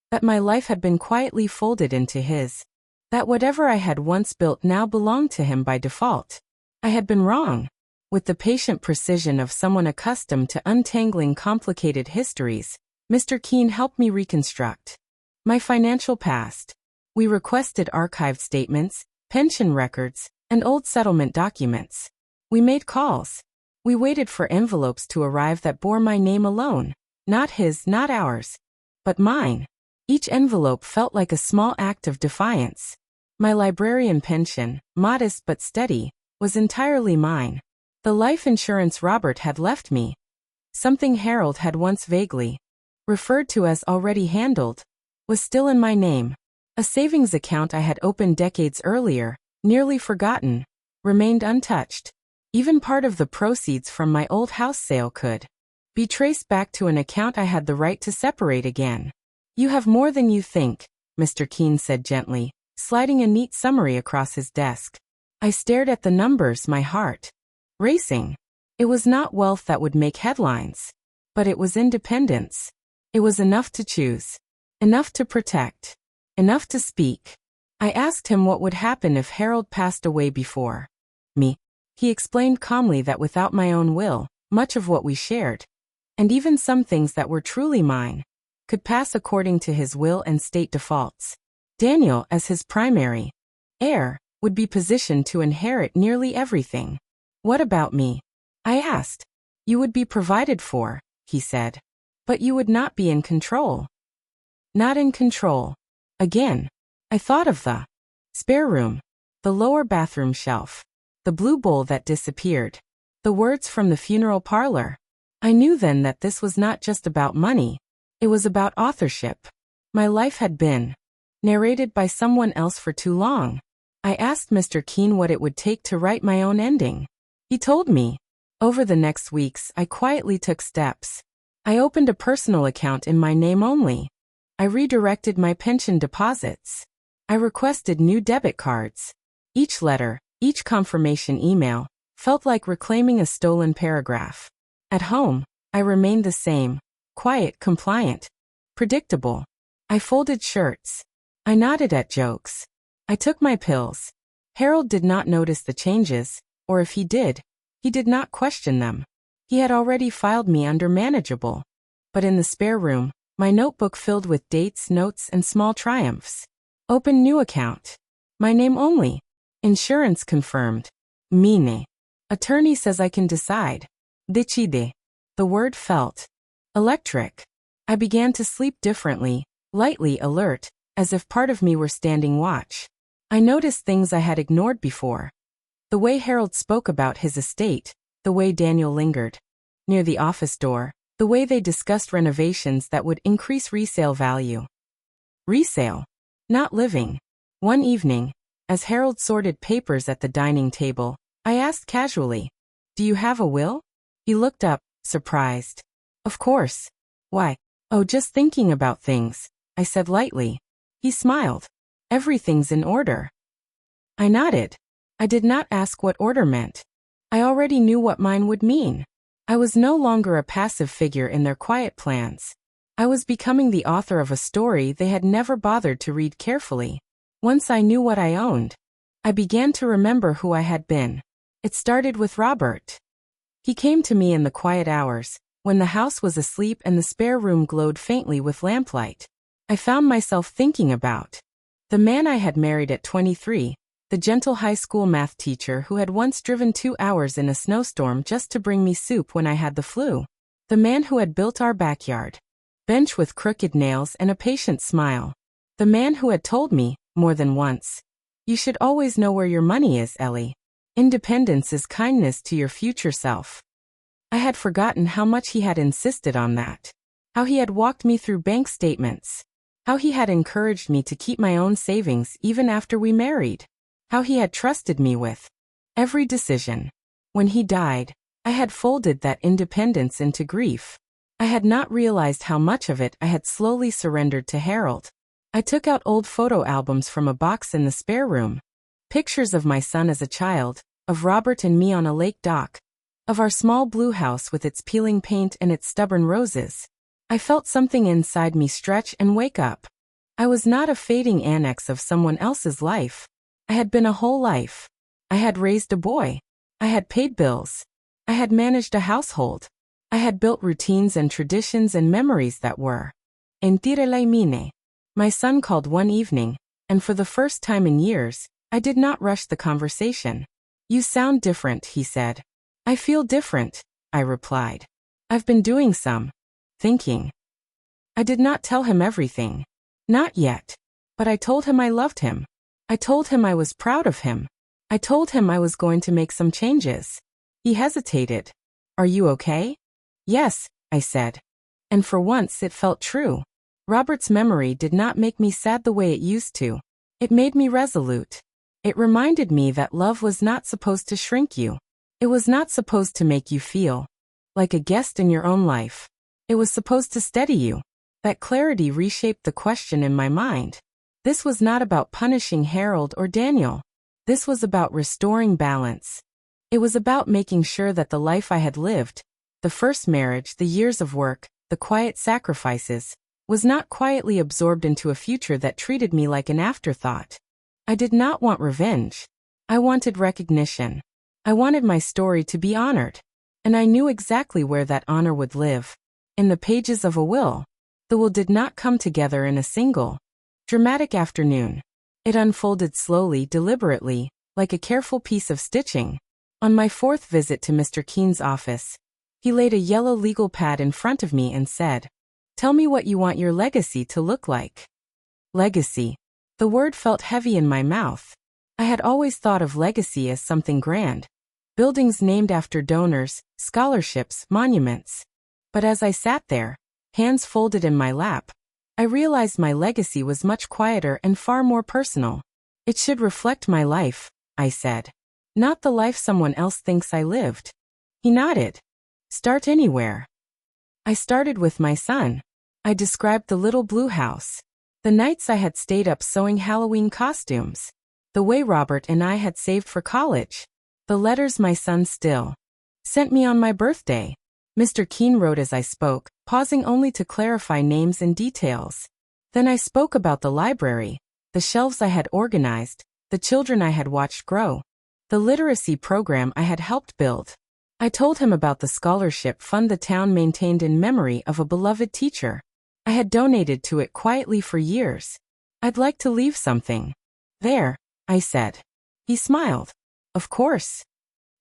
that my life had been quietly folded into his. That whatever I had once built now belonged to him by default. I had been wrong. With the patient precision of someone accustomed to untangling complicated histories, Mr. Keene helped me reconstruct my financial past. We requested archived statements, pension records, and old settlement documents. We made calls. We waited for envelopes to arrive that bore my name alone. Not his, not ours, but mine. Each envelope felt like a small act of defiance. My librarian pension, modest but steady, was entirely mine. The life insurance Robert had left me, something Harold had once vaguely referred to as already handled, was still in my name. A savings account I had opened decades earlier, nearly forgotten, remained untouched. Even part of the proceeds from my old house sale could be traced back to an account I had the right to separate again. "You have more than you think," Mr. Keene said gently, sliding a neat summary across his desk. I stared at the numbers, my heart racing. It was not wealth that would make headlines, but it was independence. It was enough to choose, enough to protect, enough to speak. I asked him what would happen if Harold passed away before me. He explained calmly that without my own will, much of what we shared, and even some things that were truly mine, could pass according to his will and state defaults. Daniel, as his primary heir, would be positioned to inherit nearly everything. "What about me?" I asked. "You would be provided for," he said. "But you would not be in control." Not in control. Again, I thought of the spare room, the lower bathroom shelf, the blue bowl that disappeared, the words from the funeral parlor. I knew then that this was not just about money. It was about authorship. My life had been narrated by someone else for too long. I asked Mr. Keene what it would take to write my own ending. He told me. Over the next weeks, I quietly took steps. I opened a personal account in my name only. I redirected my pension deposits. I requested new debit cards. Each letter, each confirmation email, felt like reclaiming a stolen paragraph. At home, I remained the same, quiet, compliant, predictable. I folded shirts. I nodded at jokes. I took my pills. Harold did not notice the changes, or if he did not question them. He had already filed me under manageable. But in the spare room, my notebook filled with dates, notes, and small triumphs. Open new account. My name only. Insurance confirmed. Mine. Attorney says I can decide. Decide. The word felt electric. I began to sleep differently, lightly alert, as if part of me were standing watch. I noticed things I had ignored before. The way Harold spoke about his estate, the way Daniel lingered near the office door, the way they discussed renovations that would increase resale value. Resale. Not living. One evening, as Harold sorted papers at the dining table, I asked casually, "Do you have a will?" He looked up, surprised. "Of course. Why?" "Oh, just thinking about things," I said lightly. He smiled. "Everything's in order." I nodded. I did not ask what order meant. I already knew what mine would mean. I was no longer a passive figure in their quiet plans. I was becoming the author of a story they had never bothered to read carefully. Once I knew what I owned, I began to remember who I had been. It started with Robert. He came to me in the quiet hours, when the house was asleep and the spare room glowed faintly with lamplight. I found myself thinking about the man I had married at 23, the gentle high school math teacher who had once driven 2 hours in a snowstorm just to bring me soup when I had the flu. The man who had built our backyard bench with crooked nails and a patient smile. The man who had told me, more than once, "You should always know where your money is, Ellie. Independence is kindness to your future self." I had forgotten how much he had insisted on that. How he had walked me through bank statements. How he had encouraged me to keep my own savings even after we married. How he had trusted me with every decision. When he died, I had folded that independence into grief. I had not realized how much of it I had slowly surrendered to Harold. I took out old photo albums from a box in the spare room. Pictures of my son as a child, of Robert and me on a lake dock, of our small blue house with its peeling paint and its stubborn roses. I felt something inside me stretch and wake up. I was not a fading annex of someone else's life. I had been a whole life. I had raised a boy. I had paid bills. I had managed a household. I had built routines and traditions and memories that were entire mine. My son called one evening, and for the first time in years, I did not rush the conversation. "You sound different," he said. "I feel different," I replied. "I've been doing some thinking." I did not tell him everything. Not yet. But I told him I loved him. I told him I was proud of him. I told him I was going to make some changes. He hesitated. "Are you okay?" "Yes," I said. And for once it felt true. Robert's memory did not make me sad the way it used to. It made me resolute. It reminded me that love was not supposed to shrink you. It was not supposed to make you feel like a guest in your own life. It was supposed to steady you. That clarity reshaped the question in my mind. This was not about punishing Harold or Daniel. This was about restoring balance. It was about making sure that the life I had lived, the first marriage, the years of work, the quiet sacrifices, was not quietly absorbed into a future that treated me like an afterthought. I did not want revenge. I wanted recognition. I wanted my story to be honored. And I knew exactly where that honor would live. In the pages of a will. The will did not come together in a single, dramatic afternoon. It unfolded slowly, deliberately, like a careful piece of stitching. On my 4th visit to Mr. Keene's office, he laid a yellow legal pad in front of me and said, "Tell me what you want your legacy to look like." Legacy. The word felt heavy in my mouth. I had always thought of legacy as something grand. Buildings named after donors, scholarships, monuments. But as I sat there, hands folded in my lap, I realized my legacy was much quieter and far more personal. "It should reflect my life," I said. "Not the life someone else thinks I lived." He nodded. "Start anywhere." I started with my son. I described the little blue house. The nights I had stayed up sewing Halloween costumes. The way Robert and I had saved for college. The letters my son still sent me on my birthday. Mr. Keene wrote as I spoke, pausing only to clarify names and details. Then I spoke about the library, the shelves I had organized, the children I had watched grow, the literacy program I had helped build. I told him about the scholarship fund the town maintained in memory of a beloved teacher. I had donated to it quietly for years. I'd like to leave something. There, I said. He smiled. Of course.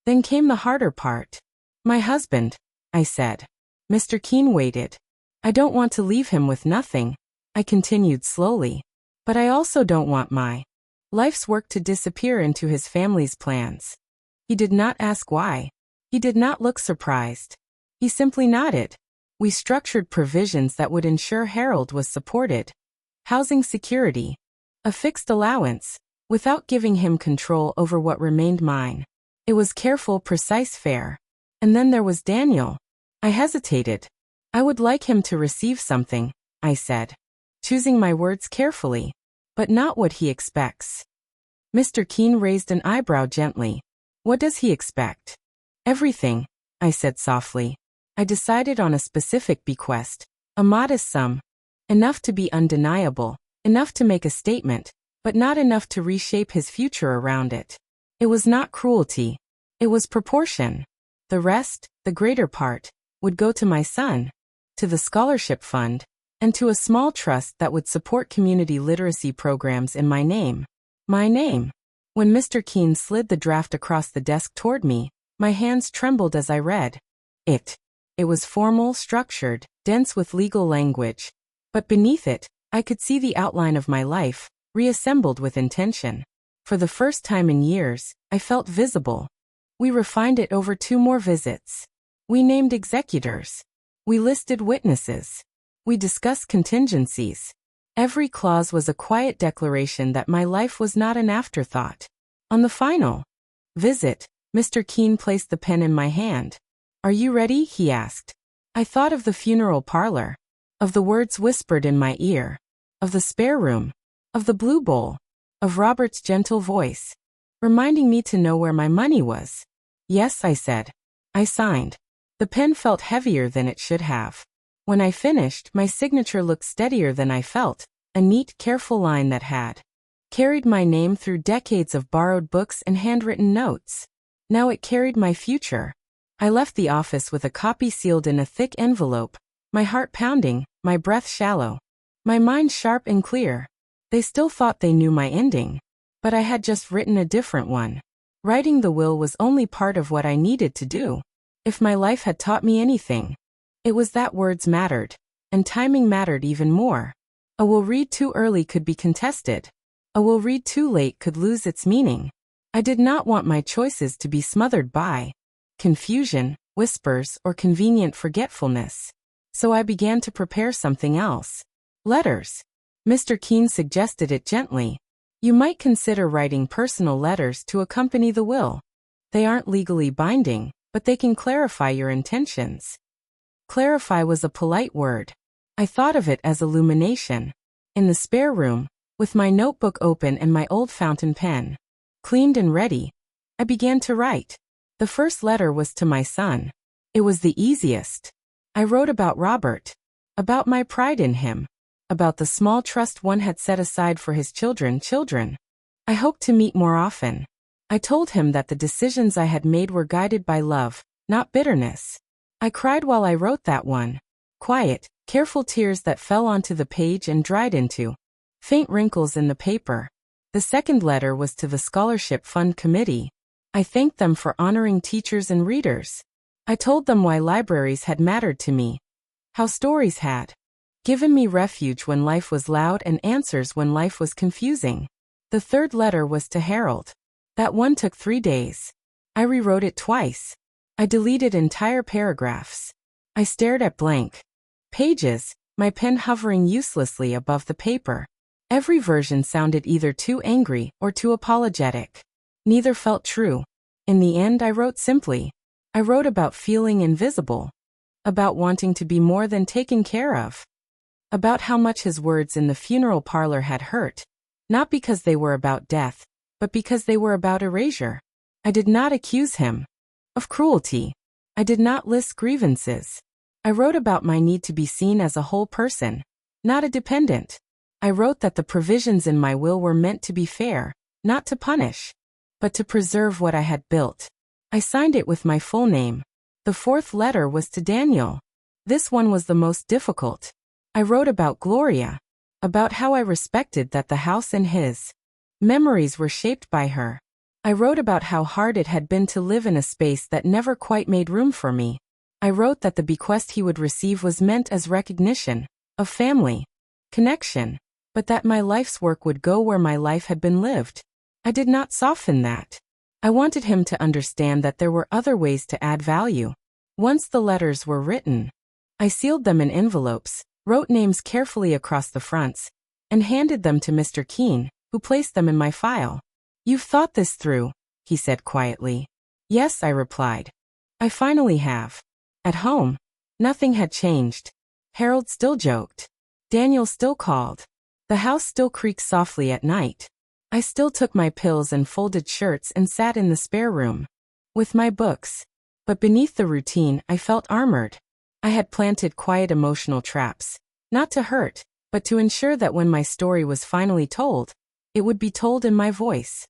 Then came the harder part. My husband, I said. Mr. Keene waited. I don't want to leave him with nothing, I continued slowly. But I also don't want my life's work to disappear into his family's plans. He did not ask why. He did not look surprised. He simply nodded. We structured provisions that would ensure Harold was supported. Housing security. A fixed allowance, without giving him control over what remained mine. It was careful, precise fare. And then there was Daniel. I hesitated. I would like him to receive something, I said, choosing my words carefully, but not what he expects. Mr. Keene raised an eyebrow gently. What does he expect? Everything, I said softly. I decided on a specific bequest, a modest sum, enough to be undeniable, enough to make a statement, but not enough to reshape his future around it. It was not cruelty. It was proportion. The rest, the greater part, would go to my son, to the scholarship fund, and to a small trust that would support community literacy programs in my name. My name. When Mr. Keene slid the draft across the desk toward me, my hands trembled as I read it. It was formal, structured, dense with legal language. But beneath it, I could see the outline of my life, reassembled with intention. For the first time in years, I felt visible. We refined it over 2 more visits. We named executors. We listed witnesses. We discussed contingencies. Every clause was a quiet declaration that my life was not an afterthought. On the final visit, Mr. Keene placed the pen in my hand. Are you ready? He asked. I thought of the funeral parlor, of the words whispered in my ear, of the spare room, of the blue bowl, of Robert's gentle voice, reminding me to know where my money was. Yes, I said. I signed. The pen felt heavier than it should have. When I finished, my signature looked steadier than I felt, a neat, careful line that had carried my name through decades of borrowed books and handwritten notes. Now it carried my future. I left the office with a copy sealed in a thick envelope, my heart pounding, my breath shallow, my mind sharp and clear. They still thought they knew my ending, but I had just written a different one. Writing the will was only part of what I needed to do. If my life had taught me anything, it was that words mattered, and timing mattered even more. A will read too early could be contested. A will read too late could lose its meaning. I did not want my choices to be smothered by confusion, whispers, or convenient forgetfulness. So I began to prepare something else. Letters. Mr. Keene suggested it gently. You might consider writing personal letters to accompany the will. They aren't legally binding, but they can clarify your intentions. Clarify was a polite word. I thought of it as illumination. In the spare room, with my notebook open and my old fountain pen cleaned and ready, I began to write. The first letter was to my son. It was the easiest. I wrote about Robert, about my pride in him, about the small trust one had set aside for his children. I hoped to meet more often. I told him that the decisions I had made were guided by love, not bitterness. I cried while I wrote that one. Quiet, careful tears that fell onto the page and dried into faint wrinkles in the paper. The second letter was to the Scholarship Fund Committee. I thanked them for honoring teachers and readers. I told them why libraries had mattered to me, how stories had given me refuge when life was loud and answers when life was confusing. The third letter was to Harold. That one took 3 days. I rewrote it twice. I deleted entire paragraphs. I stared at blank pages, my pen hovering uselessly above the paper. Every version sounded either too angry or too apologetic. Neither felt true. In the end, I wrote simply. I wrote about feeling invisible, about wanting to be more than taken care of. about how much his words in the funeral parlor had hurt, not because they were about death, but because they were about erasure. I did not accuse him of cruelty. I did not list grievances. I wrote about my need to be seen as a whole person, not a dependent. I wrote that the provisions in my will were meant to be fair, not to punish, but to preserve what I had built. I signed it with my full name. The fourth letter was to Daniel. This one was the most difficult. I wrote about Gloria, about how I respected that the house and his memories were shaped by her. I wrote about how hard it had been to live in a space that never quite made room for me. I wrote that the bequest he would receive was meant as recognition of family connection, but that my life's work would go where my life had been lived. I did not soften that. I wanted him to understand that there were other ways to add value. Once the letters were written, I sealed them in envelopes, wrote names carefully across the fronts, and handed them to Mr. Keene, who placed them in my file. "You've thought this through," he said quietly. "Yes," I replied. "I finally have." At home, nothing had changed. Harold still joked. Daniel still called. The house still creaked softly at night. I still took my pills and folded shirts and sat in the spare room with my books. But beneath the routine, I felt armored. I had planted quiet emotional traps, not to hurt, but to ensure that when my story was finally told, it would be told in my voice.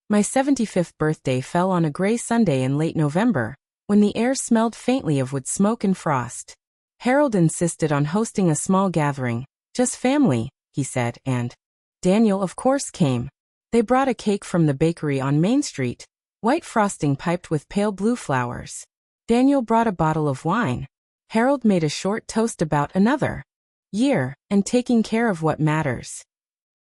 My 75th birthday fell on a gray Sunday in late November, when the air smelled faintly of wood smoke and frost. Harold insisted on hosting a small gathering, just family, he said, and Daniel of course came. They brought a cake from the bakery on Main Street, white frosting piped with pale blue flowers. Daniel brought a bottle of wine. Harold made a short toast about another year, and taking care of what matters.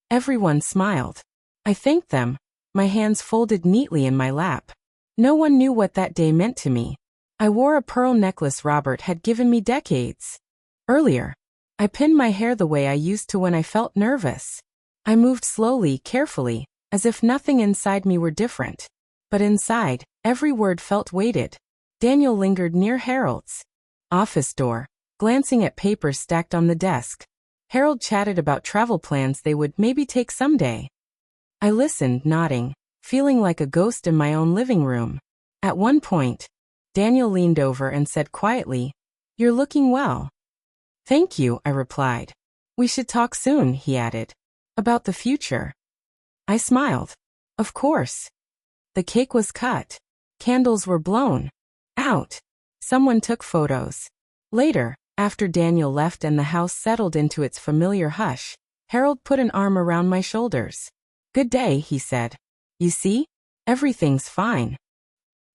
Everyone smiled. I thanked them, my hands folded neatly in my lap. No one knew what that day meant to me. I wore a pearl necklace Robert had given me decades earlier. I pinned my hair the way I used to when I felt nervous. I moved slowly, carefully, as if nothing inside me were different. But inside, every word felt weighted. Daniel lingered near Harold's office door, glancing at papers stacked on the desk. Harold chatted about travel plans they would maybe take someday. I listened, nodding, feeling like a ghost in my own living room. At one point, Daniel leaned over and said quietly, "You're looking well." "Thank you," I replied. "We should talk soon," he added. "About the future." I smiled. Of course. The cake was cut. Candles were blown out. Someone took photos. Later, after Daniel left and the house settled into its familiar hush, Harold put an arm around my shoulders. "Good day," he said. "You see? Everything's fine."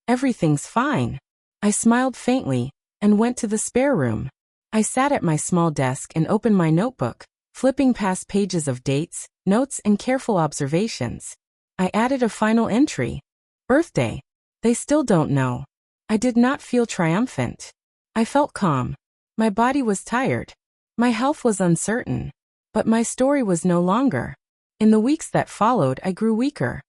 Everything's fine. I smiled faintly and went to the spare room. I sat at my small desk and opened my notebook, flipping past pages of dates, notes, and careful observations. I added a final entry. Birthday. They still don't know. I did not feel triumphant. I felt calm. My body was tired. My health was uncertain. But my story was no longer. In the weeks that followed, I grew weaker.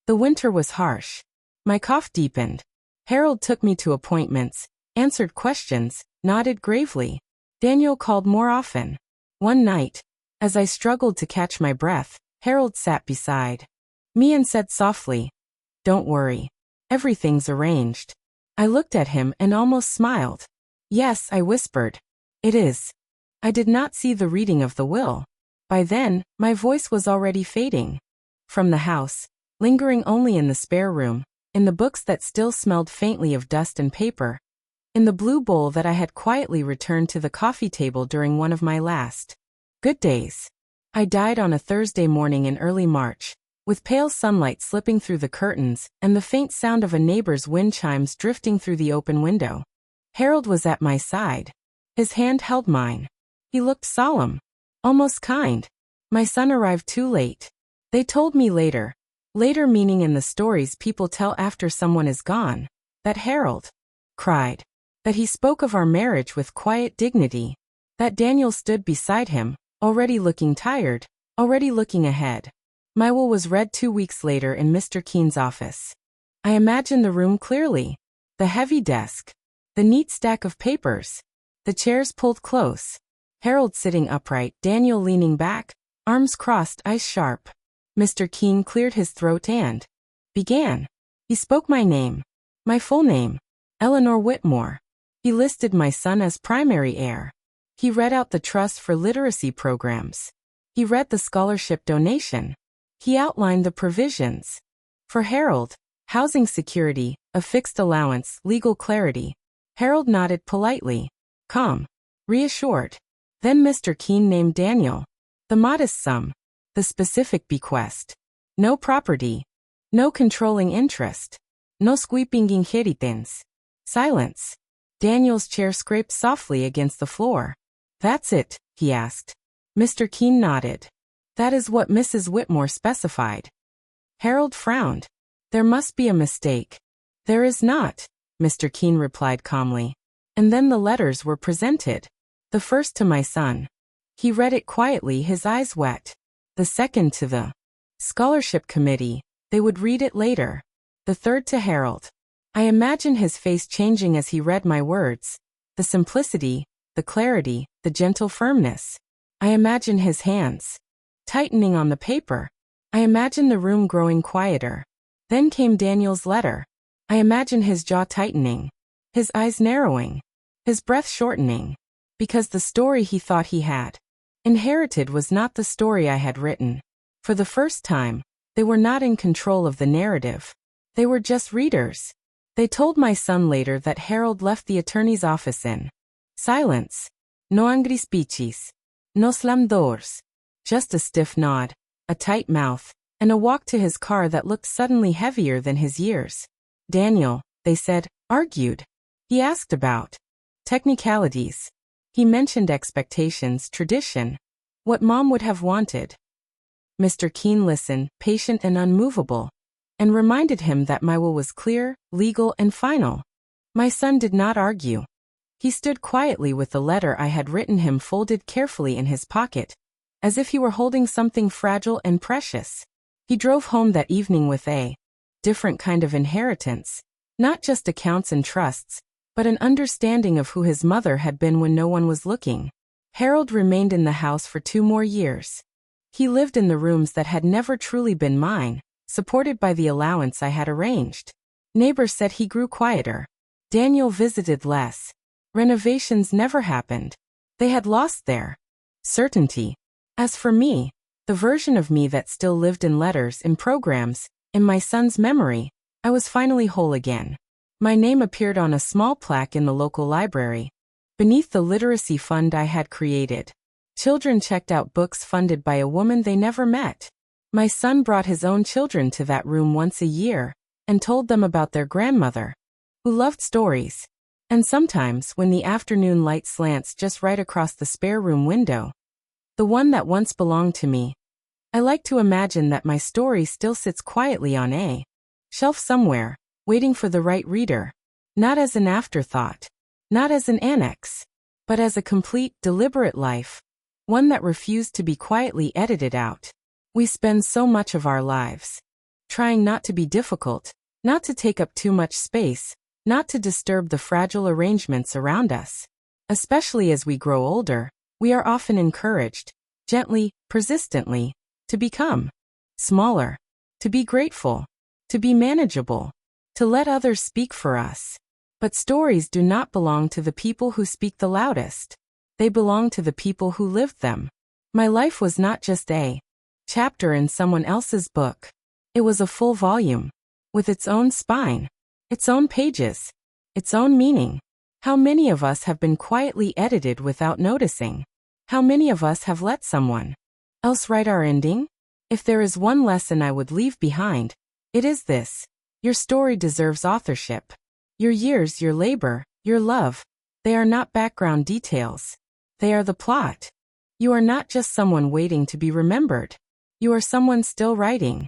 The winter was harsh. My cough deepened. Harold took me to appointments, answered questions, nodded gravely. Daniel called more often. One night, as I struggled to catch my breath, Harold sat beside me and said softly, "Don't worry. Everything's arranged." I looked at him and almost smiled. "Yes," I whispered. "It is." I did not see the reading of the will. By then, my voice was already fading. From the house, lingering only in the spare room, in the books that still smelled faintly of dust and paper, in the blue bowl that I had quietly returned to the coffee table during one of my last good days. I died on a Thursday morning in early March, with pale sunlight slipping through the curtains and the faint sound of a neighbor's wind chimes drifting through the open window. Harold was at my side. His hand held mine. He looked solemn, almost kind. My son arrived too late. They told me later meaning in the stories people tell after someone is gone, that Harold cried, that he spoke of our marriage with quiet dignity, that Daniel stood beside him, already looking tired, already looking ahead. My will was read 2 weeks later in Mr. Keene's office. I imagined the room clearly. The heavy desk. The neat stack of papers. The chairs pulled close. Harold sitting upright, Daniel leaning back, arms crossed, eyes sharp. Mr. Keene cleared his throat and began. He spoke my name. My full name. Eleanor Whitmore. He listed my son as primary heir. He read out the trust for literacy programs. He read the scholarship donation. He outlined the provisions. For Harold, housing security, a fixed allowance, legal clarity. Harold nodded politely. Calm. Reassured. Then Mr. Keene named Daniel. The modest sum. The specific bequest. No property. No controlling interest. No sweeping inheritance. Silence. Daniel's chair scraped softly against the floor. That's it, he asked. Mr. Keene nodded. That is what Mrs. Whitmore specified. Harold frowned. There must be a mistake. There is not, Mr. Keene replied calmly. And then the letters were presented. The first to my son. He read it quietly, his eyes wet. The second to the scholarship committee. They would read it later. The third to Harold. I imagine his face changing as he read my words. The simplicity, the clarity, the gentle firmness. I imagine his hands tightening on the paper. I imagine the room growing quieter. Then came Daniel's letter. I imagine his jaw tightening, his eyes narrowing, his breath shortening. Because the story he thought he had inherited was not the story I had written. For the first time, they were not in control of the narrative. They were just readers. They told my son later that Harold left the attorney's office in silence. No angry speeches. No slammed doors. Just a stiff nod, a tight mouth, and a walk to his car that looked suddenly heavier than his years. Daniel, they said, argued. He asked about technicalities. He mentioned expectations, tradition. What Mom would have wanted. Mr. Keene listened, patient and unmovable, and reminded him that my will was clear, legal, and final. My son did not argue. He stood quietly with the letter I had written him folded carefully in his pocket, as if he were holding something fragile and precious. He drove home that evening with a different kind of inheritance, not just accounts and trusts, but an understanding of who his mother had been when no one was looking. Harold remained in the house for 2 more years. He lived in the rooms that had never truly been mine, supported by the allowance I had arranged. Neighbors said he grew quieter. Daniel visited less. Renovations never happened. They had lost their certainty. As for me, the version of me that still lived in letters, in programs, in my son's memory, I was finally whole again. My name appeared on a small plaque in the local library, beneath the literacy fund I had created. Children checked out books funded by a woman they never met. My son brought his own children to that room once a year, and told them about their grandmother, who loved stories. And sometimes, when the afternoon light slants just right across the spare room window, the one that once belonged to me, I like to imagine that my story still sits quietly on a shelf somewhere, waiting for the right reader, not as an afterthought, not as an annex, but as a complete, deliberate life, one that refused to be quietly edited out. We spend so much of our lives trying not to be difficult, not to take up too much space, not to disturb the fragile arrangements around us. Especially as we grow older, we are often encouraged, gently, persistently, to become smaller, to be grateful, to be manageable, to let others speak for us. But stories do not belong to the people who speak the loudest. They belong to the people who lived them. My life was not just a chapter in someone else's book. It was a full volume, with its own spine, its own pages, its own meaning. How many of us have been quietly edited without noticing? How many of us have let someone else write our ending? If there is one lesson I would leave behind, it is this. Your story deserves authorship. Your years, your labor, your love, they are not background details. They are the plot. You are not just someone waiting to be remembered. You are someone still writing.